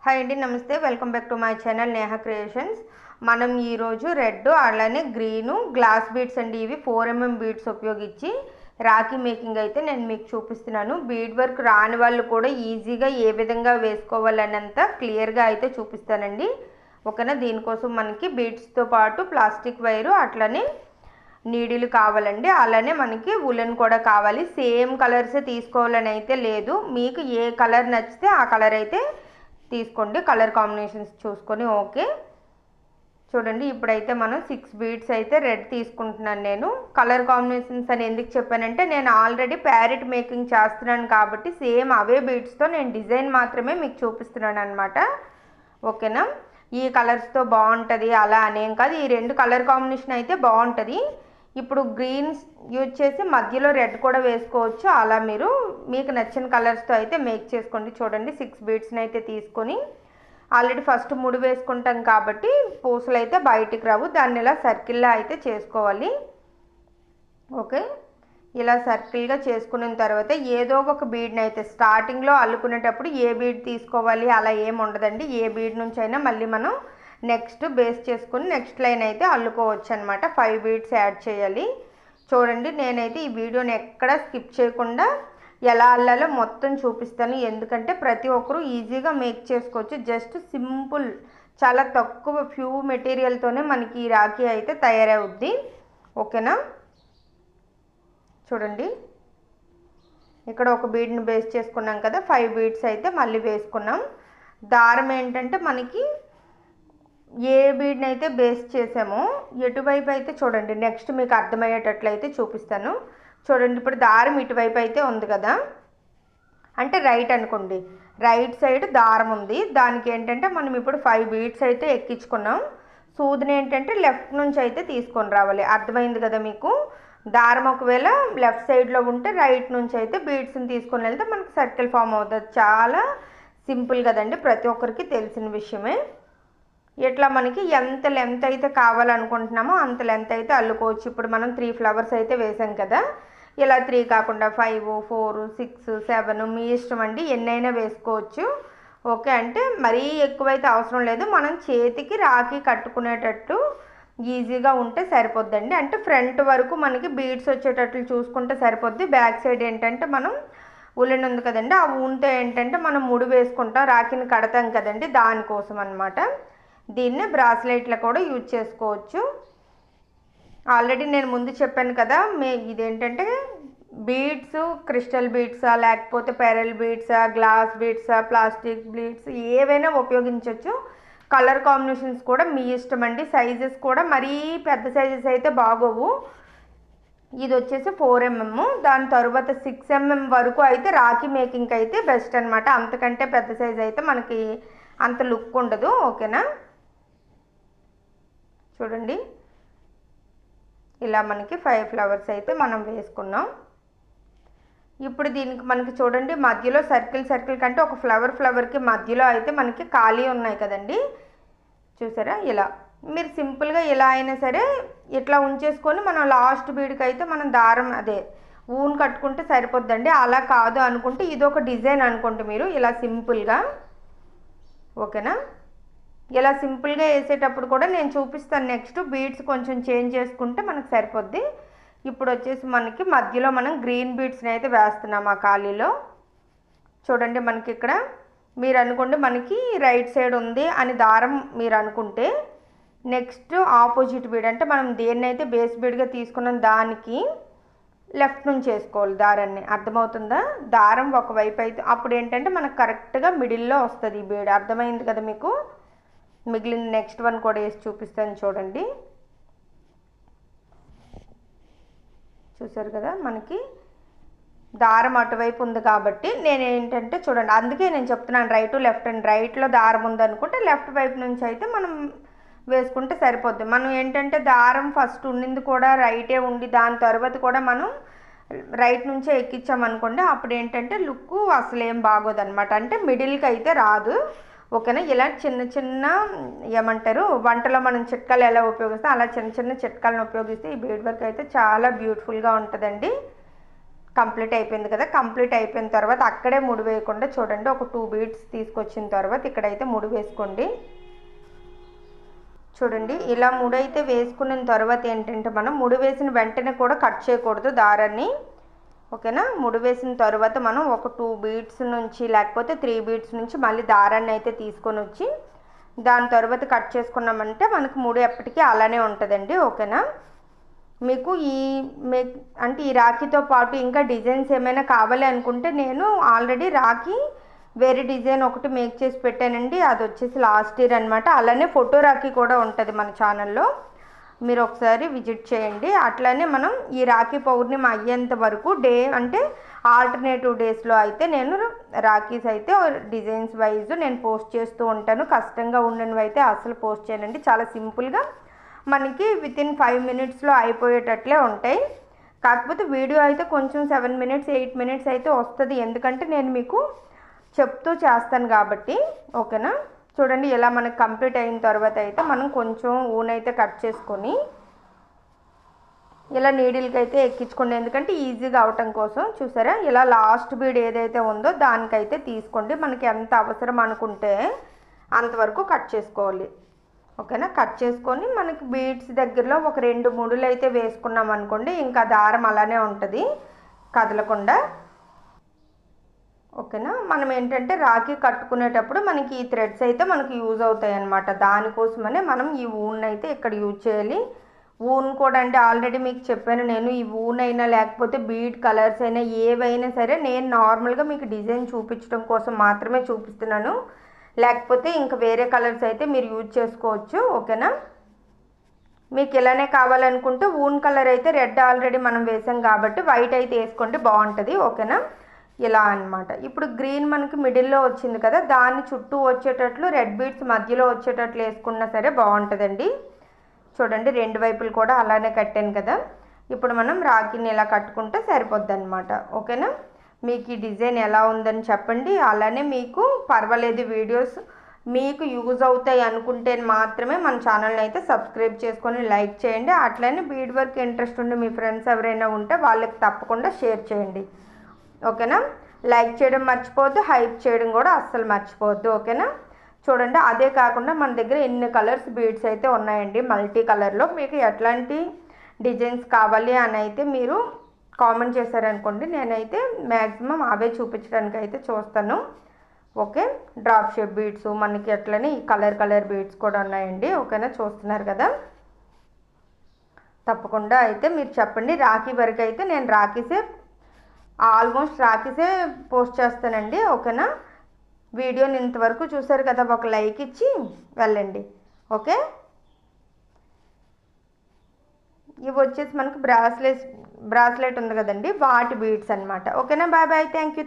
Hi అండి, నమస్తే. Welcome back to my channel Neha creations. మనం ఈరోజు రెడ్ అలానే గ్రీను గ్లాస్ బీడ్స్ అండి. ఇవి 4mm బీడ్స్ ఉపయోగించి రాఖీ మేకింగ్ అయితే నేను మీకు చూపిస్తున్నాను. బీడ్ వర్క్ రాని వాళ్ళు కూడా ఈజీగా ఏ విధంగా వేసుకోవాలన్నంత క్లియర్గా అయితే చూపిస్తానండి. ఓకేనా. దీనికోసం మనకి బీడ్స్తో పాటు ప్లాస్టిక్ వైరు అట్లనే నీడిలు కావాలండి. అలానే మనకి ఉలెన్ కూడా కావాలి. సేమ్ కలర్సే తీసుకోవాలని అయితే లేదు. మీకు ఏ కలర్ నచ్చితే ఆ కలర్ అయితే తీసుకోండి. కలర్ కాంబినేషన్స్ చూసుకొని ఓకే. చూడండి, ఇప్పుడైతే మనం 6 బీడ్స్ అయితే రెడ్ తీసుకుంటున్నాను. నేను కలర్ కాంబినేషన్స్ అని ఎందుకు చెప్పానంటే నేను ఆల్రెడీ ప్యారెట్ మేకింగ్ చేస్తున్నాను కాబట్టి సేమ్ అవే బీడ్స్తో నేను డిజైన్ మాత్రమే మీకు చూపిస్తున్నాను అనమాట. ఓకేనా. ఈ కలర్స్తో బాగుంటుంది అలా అనేం కాదు. ఈ 2 కలర్ కాంబినేషన్ అయితే బాగుంటుంది. ఇప్పుడు గ్రీన్స్ యూజ్ చేసి మధ్యలో రెడ్ కూడా వేసుకోవచ్చు. అలా మీరు మీకు నచ్చిన కలర్స్తో అయితే మేక్ చేసుకోండి. చూడండి, 6 బీడ్స్ని అయితే తీసుకొని ఆల్రెడీ ఫస్ట్ 3 వేసుకుంటాం కాబట్టి పూసలు అయితే బయటికి రావు. దాన్ని ఇలా సర్కిల్లా అయితే చేసుకోవాలి. ఓకే, ఇలా సర్కిల్గా చేసుకున్న తర్వాత ఏదో ఒక బీడ్ని అయితే స్టార్టింగ్లో అల్లుకునేటప్పుడు ఏ బీడ్ తీసుకోవాలి అలా ఏమి ఉండదండి. ఏ బీడ్ నుంచి అయినా మళ్ళీ మనం నెక్స్ట్ బేస్ చేసుకుని నెక్స్ట్ లైన్ అయితే అల్లుకోవచ్చు అనమాట. 5 బీడ్స్ యాడ్ చేయాలి. చూడండి, నేనైతే ఈ వీడియోని ఎక్కడ స్కిప్ చేయకుండా ఎలా అల్లాలో మొత్తం చూపిస్తాను. ఎందుకంటే ప్రతి ఒక్కరూ ఈజీగా మేక్ చేసుకోవచ్చు. జస్ట్ సింపుల్, చాలా తక్కువ ఫ్యూ మెటీరియల్తోనే మనకి ఈ రాఖీ అయితే తయారవుద్ది. ఓకేనా. చూడండి, ఇక్కడ ఒక బీడ్ని బేస్ చేసుకున్నాం కదా. 5 బీడ్స్ అయితే మళ్ళీ వేసుకున్నాం. దారం ఏంటంటే మనకి ఏ బీడ్ని అయితే బేస్ చేసామో ఎటువైపు అయితే చూడండి, నెక్స్ట్ మీకు అర్థమయ్యేటట్లయితే చూపిస్తాను. చూడండి, ఇప్పుడు దారం ఇటువైపు అయితే ఉంది కదా, అంటే రైట్ అనుకోండి. రైట్ సైడ్ దారం ఉంది. దానికి ఏంటంటే మనం ఇప్పుడు 5 బీడ్స్ అయితే ఎక్కించుకున్నాం. సూదిని ఏంటంటే లెఫ్ట్ నుంచి అయితే తీసుకొని రావాలి. అర్థమైంది కదా మీకు. దారం ఒకవేళ లెఫ్ట్ సైడ్లో ఉంటే రైట్ నుంచి అయితే బీడ్స్ని తీసుకొని వెళ్తే మనకి సర్కిల్ ఫామ్ అవుతుంది. చాలా సింపుల్ కదండి, ప్రతి ఒక్కరికి తెలిసిన విషయమే. ఇట్లా మనకి ఎంత లెంత్ అయితే కావాలనుకుంటున్నామో అంత లెంత్ అయితే అల్లుకోవచ్చు. ఇప్పుడు మనం 3 ఫ్లవర్స్ అయితే వేసాం కదా. ఇలా 3 కాకుండా 5, 4, 6, 7 మీ ఇష్టం అండి, ఎన్నైనా వేసుకోవచ్చు. ఓకే, అంటే మరీ ఎక్కువైతే అవసరం లేదు. మనం చేతికి రాఖీ కట్టుకునేటట్టు ఈజీగా ఉంటే సరిపోద్దండి. అంటే ఫ్రంట్ వరకు మనకి బీడ్స్ వచ్చేటట్లు చూసుకుంటే సరిపోద్ది. బ్యాక్ సైడ్ ఏంటంటే మనం ఉలెన్ ఉంది కదండి, ఆ ఊన్తో ఏంటంటే మనం ముడి వేసుకుంటాం, రాఖీని కడతాం కదండి, దానికోసం అనమాట. దీన్ని బ్రాస్లెట్లో కూడా యూజ్ చేసుకోవచ్చు. ఆల్రెడీ నేను ముందు చెప్పాను కదా, ఇదేంటంటే బీడ్స్ క్రిస్టల్ బీడ్సా లేకపోతే పెరల్ బీడ్సా గ్లాస్ బీడ్సా ప్లాస్టిక్ బీడ్స్ ఏవైనా ఉపయోగించవచ్చు. కలర్ కాంబినేషన్స్ కూడా మీ ఇష్టం అండి. సైజెస్ కూడా మరీ పెద్ద సైజెస్ అయితే బాగోవు. ఇది వచ్చేసి 4mm. దాని తర్వాత 6mm వరకు అయితే రాఖీ మేకింగ్కి అయితే బెస్ట్ అనమాట. అంతకంటే పెద్ద సైజ్ అయితే మనకి అంత లుక్ ఉండదు. ఓకేనా. చూడండి, ఇలా మనకి 5 ఫ్లవర్స్ అయితే మనం వేసుకున్నాం. ఇప్పుడు దీనికి మనకి చూడండి మధ్యలో సర్కిల్ కంటే ఒక ఫ్లవర్కి మధ్యలో అయితే మనకి ఖాళీ ఉన్నాయి కదండి, చూసారా. ఇలా మీరు సింపుల్గా ఇలా అయినా సరే ఇట్లా ఉంచేసుకొని మనం లాస్ట్ బీడ్కి అయితే మనం దారం అదే ఊన్ కట్టుకుంటే సరిపోద్దండి. అలా కాదు అనుకుంటే ఇది ఒక డిజైన్ అనుకుంటే మీరు ఇలా సింపుల్గా. ఓకేనా. ఇలా సింపుల్గా వేసేటప్పుడు కూడా నేను చూపిస్తాను. నెక్స్ట్ బీడ్స్ కొంచెం చేంజ్ చేసుకుంటే మనకు సరిపోద్ది. ఇప్పుడు వచ్చేసి మనకి మధ్యలో మనం గ్రీన్ బీడ్స్ని అయితే వేస్తున్నాం ఆ ఖాళీలో. చూడండి, మనకి ఇక్కడ మీరు అనుకోండి మనకి రైట్ సైడ్ ఉంది అని దారం మీరు అనుకుంటే నెక్స్ట్ ఆపోజిట్ బీడ్ అంటే మనం దేన్నైతే బేస్ బీడ్గా తీసుకున్నాం దానికి లెఫ్ట్ నుంచి వేసుకోవాలి దారాన్ని. అర్థమవుతుందా. దారం ఒకవైపు అయితే అప్పుడు ఏంటంటే మనకు కరెక్ట్గా మిడిల్లో వస్తుంది ఈ బీడ్. అర్థమైంది కదా మీకు. మిగిలిన నెక్స్ట్ వన్ కూడా వేసి చూపిస్తాను. చూడండి, చూసారు కదా మనకి దారం అటువైపు ఉంది కాబట్టి నేను ఏంటంటే చూడండి, అందుకే నేను చెప్తున్నాను రైట్ లెఫ్ట్ అండ్ రైట్లో దారం ఉందనుకుంటే లెఫ్ట్ వైపు నుంచి అయితే మనం వేసుకుంటే సరిపోద్ది. మనం ఏంటంటే దారం ఫస్ట్ ఉండింది కూడా రైటే ఉండి దాని తర్వాత కూడా మనం రైట్ నుంచే ఎక్కించామనుకోండి, అప్పుడు ఏంటంటే లుక్ అసలు ఏం బాగోదన్నమాట. అంటే మిడిల్కి అయితే రాదు. ఓకేనా. ఇలా చిన్న చిన్న ఏమంటారు వంటలో మనం చిట్కాలు ఎలా ఉపయోగిస్తాం అలా చిన్న చిన్న చిట్కాలను ఉపయోగిస్తే ఈ బీడ్ వర్క్ అయితే చాలా బ్యూటిఫుల్గా ఉంటుందండి. కంప్లీట్ అయిపోయింది కదా. కంప్లీట్ అయిపోయిన తర్వాత అక్కడే ముడి వేయకుండా చూడండి, ఒక 2 బీడ్స్ తీసుకొచ్చిన తర్వాత ఇక్కడైతే ముడి వేసుకోండి. చూడండి, ఇలా ముడి అయితే వేసుకున్న తర్వాత ఏంటంటే మనం ముడి వేసిన వెంటనే కూడా కట్ చేయకూడదు దారాన్ని, ఓకేనా. ముడి వేసిన తర్వాత మనం ఒక 2 బీడ్స్ నుంచి లేకపోతే 3 బీడ్స్ నుంచి మళ్ళీ దారాన్ని అయితే తీసుకొని వచ్చి దాని తర్వాత కట్ చేసుకున్నామంటే మనకు ముడి ఎప్పటికీ అలానే ఉంటుందండి, ఓకేనా. మీకు అంటే ఈ రాఖీతో పాటు ఇంకా డిజైన్స్ ఏమైనా కావాలి అనుకుంటే నేను ఆల్రెడీ రాఖీ వేరే డిజైన్ ఒకటి మేక్ చేసి పెట్టానండి, అది వచ్చేసి లాస్ట్ ఇయర్ అనమాట. అలానే ఫోటో రాఖీ కూడా ఉంటుంది మన ఛానల్లో, మీరు ఒకసారి విజిట్ చేయండి. అట్లానే మనం ఈ రాఖీ పౌర్ణమి అయ్యేంత వరకు అంటే ఆల్టర్నేటివ్ డేస్లో అయితే నేను రాఖీస్ అయితే డిజైన్స్ వైజ్ నేను పోస్ట్ చేస్తూ ఉంటాను. కష్టంగా ఉండనివి అయితే అసలు పోస్ట్ చేయనండి, చాలా సింపుల్గా మనకి వితిన్ 5 మినిట్స్లో అయిపోయేటట్లే ఉంటాయి. కాకపోతే వీడియో అయితే కొంచెం 7 మినిట్స్ 8 మినిట్స్ అయితే వస్తుంది, ఎందుకంటే నేను మీకు చెప్తూ చేస్తాను కాబట్టి, ఓకేనా. చూడండి, ఇలా మనకి కంప్లీట్ అయిన తర్వాత అయితే మనం కొంచెం ఊన్ అయితే కట్ చేసుకొని ఇలా నీడిల్కి అయితే ఎక్కించుకోండి, ఎందుకంటే ఈజీగా అవటం కోసం. చూసారా, ఇలా లాస్ట్ బీడ్ ఏదైతే ఉందో దానికైతే తీసుకోండి, మనకి ఎంత అవసరం అనుకుంటే అంతవరకు కట్ చేసుకోవాలి, ఓకేనా. కట్ చేసుకొని మనకి బీడ్స్ దగ్గరలో ఒక 2 ముడులు అయితే వేసుకున్నాం అనుకోండి, ఇంకా దారం అలానే ఉంటుంది కదలకుండా, ఓకేనా. మనం ఏంటంటే రాఖీ కట్టుకునేటప్పుడు మనకి ఈ థ్రెడ్స్ అయితే మనకి యూజ్ అవుతాయి అన్నమాట, దానికోసమనే మనం ఈ ఊన్ అయితే ఇక్కడ యూజ్ చేయాలి. ఊన్ కూడా అంటే ఆల్రెడీ మీకు చెప్పాను నేను, ఈ ఊన్ అయినా లేకపోతే బీడ్ కలర్స్ అయినా ఏవైనా సరే నేను నార్మల్గా మీకు డిజైన్ చూపించడం కోసం మాత్రమే చూపిస్తున్నాను, లేకపోతే ఇంకా వేరే కలర్స్ అయితే మీరు యూజ్ చేసుకోవచ్చు, ఓకేనా. మీకు ఇలానే కావాలనుకుంటే ఊన్ కలర్ అయితే రెడ్ ఆల్రెడీ మనం వేసాం కాబట్టి వైట్ అయితే వేసుకోండి, బాగుంటుంది, ఓకేనా. ఇలా అన్నమాట. ఇప్పుడు గ్రీన్ మనకి మిడిల్లో వచ్చింది కదా, దాన్ని చుట్టూ వచ్చేటట్లు రెడ్ బీడ్స్ మధ్యలో వచ్చేటట్లు వేసుకున్నా సరే బాగుంటుందండి. చూడండి, 2 వైపులు కూడా అలానే కట్టాను కదా. ఇప్పుడు మనం రాఖీని ఇలా కట్టుకుంటే సరిపోద్ది అనమాట, ఓకేనా. మీకు ఈ డిజైన్ ఎలా ఉందని చెప్పండి. అలానే మీకు పర్వాలేదు వీడియోస్ మీకు యూజ్ అవుతాయి అనుకుంటే మాత్రమే మన ఛానల్ని అయితే సబ్స్క్రైబ్ చేసుకొని లైక్ చేయండి. అట్లనే బీడ్ వర్క్ ఇంట్రెస్ట్ ఉండి మీ ఫ్రెండ్స్ ఎవరైనా ఉంటే వాళ్ళకి తప్పకుండా షేర్ చేయండి, ఓకేనా. లైక్ చేయడం మర్చిపోవద్దు, హైప్ చేయడం కూడా అస్సలు మర్చిపోవద్దు, ఓకేనా. చూడండి, అదే కాకుండా మన దగ్గర ఎన్ని కలర్స్ బీడ్స్ అయితే ఉన్నాయండి మల్టీ కలర్లో. మీకు ఎట్లాంటి డిజైన్స్ కావాలి అని అయితే మీరు కామెంట్ చేశారనుకోండి, నేనైతే మ్యాక్సిమం అవే చూపించడానికి అయితే చూస్తాను, ఓకే. డ్రాప్ షేప్ బీడ్స్ మనకి అట్లనే ఈ కలర్ బీడ్స్ కూడా ఉన్నాయండి, ఓకేనా. చూస్తున్నారు కదా, తప్పకుండా అయితే మీరు చెప్పండి. రాఖీ వరకు అయితే నేను ఆల్మోస్ట్ రాఖీసే పోస్ట్ చేస్తానండి, ఓకేనా. వీడియోని ఇంతవరకు చూసారు కదా, ఒక లైక్ ఇచ్చి వెళ్ళండి, ఓకే. ఇవి వచ్చేసి మనకు బ్రాస్లెట్ ఉంది కదండి, వాటి బీడ్స్ అనమాట, ఓకేనా. Bye bye, thank you.